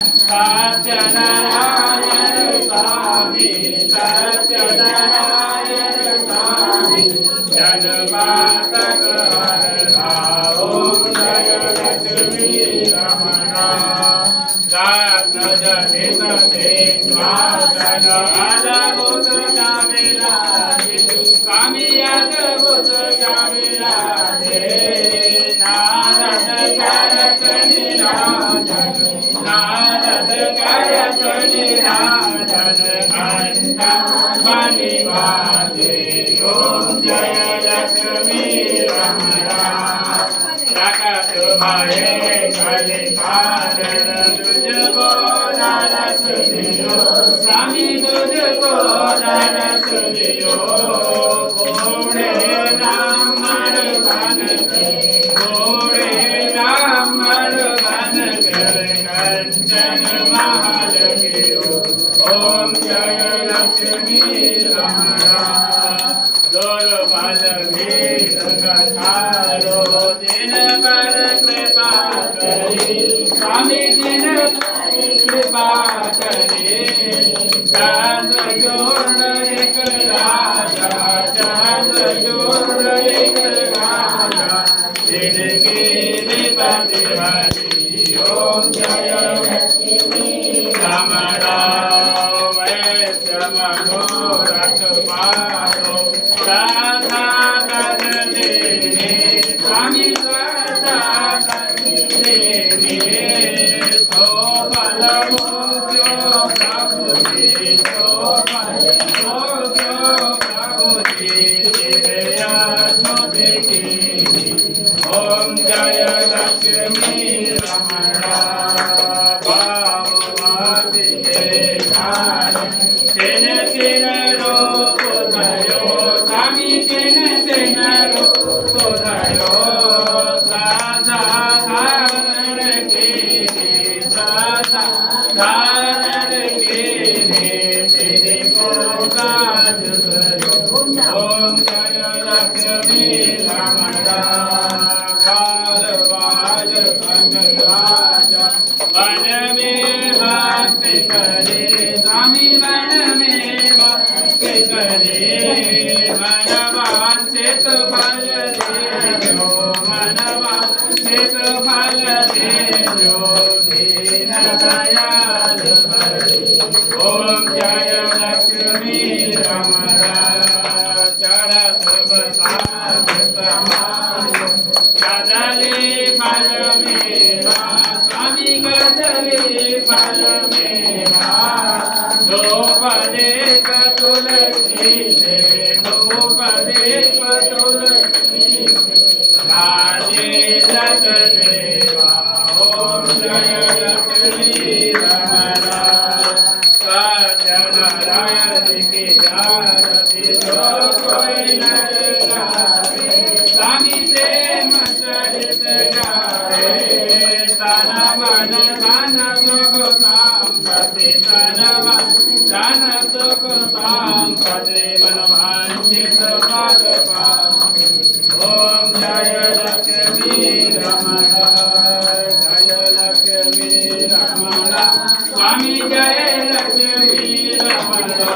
सत्यनारायण स्वामी सत्यनारायण स्वामी जगपातक हरता ओम जय लक्ष्मी रमणा जनित श्वासन अद्भुत जामिला स्वामी अद्भुत जामिला नारद करत निराजन नारद करत निराजन घंटा मणि बाजे ओम जय लक्ष्मी रमणा प्रकट भये कलिकारण तुझको दरस दियो स्वामी तुझको दरस दियो घोड़े रामण बन घोड़े रामण बन कंचन महल गिरो ओम जय लक्ष्मी रमणा दोर बल भीर कथारो दिन पर कृपा करी स्वामी दिन पर कृपा करी चंद्र जोड़ एक राजा चंद्र जोड़ एक राजा दिन की विपत्ति हरी ओम जय लक्ष्मी रमणा वैश्य मनोरथ पारो राधा कर देने स्वामी राधा कर देने तो बल मोक्यो प्रभु जी तो बल मोक्यो प्रभु जी दिव्यात्म देखी ओम जय लक्ष्मी रमणा भाववादी ज्ञान तेन तेन रूप धरो स्वामी तेन तेन रूप धरो सदा धारण के सदा धारण के तेरे को काज करो ओम जय लक्ष्मी रमणा काल बाज कन राजा वन में भक्ति करे स्वामी वन में भक्ति करे मनवांछित फल देयो मनवांछित फल देयो दीन दयाल हरि ओम जय लक्ष्मी रमणा चरत बसात समाज कदली फल मेरा स्वामी कदली फल मेरा धूपदीप तुलसी दे धूपदीप तुलसी राजे जत देवा ओम जय लक्ष्मी रमणा सत्यनारायण की आरती जो कोई नर गावे स्वामी प्रेम सहित गावे तन मन धन सुख संपत्ति तन मन धन सुख संपत्ति मन वांछित फल पावे ओम जय लक्ष्मी रमणा जय लक्ष्मी रमणा स्वामी जय लक्ष्मी रमणा।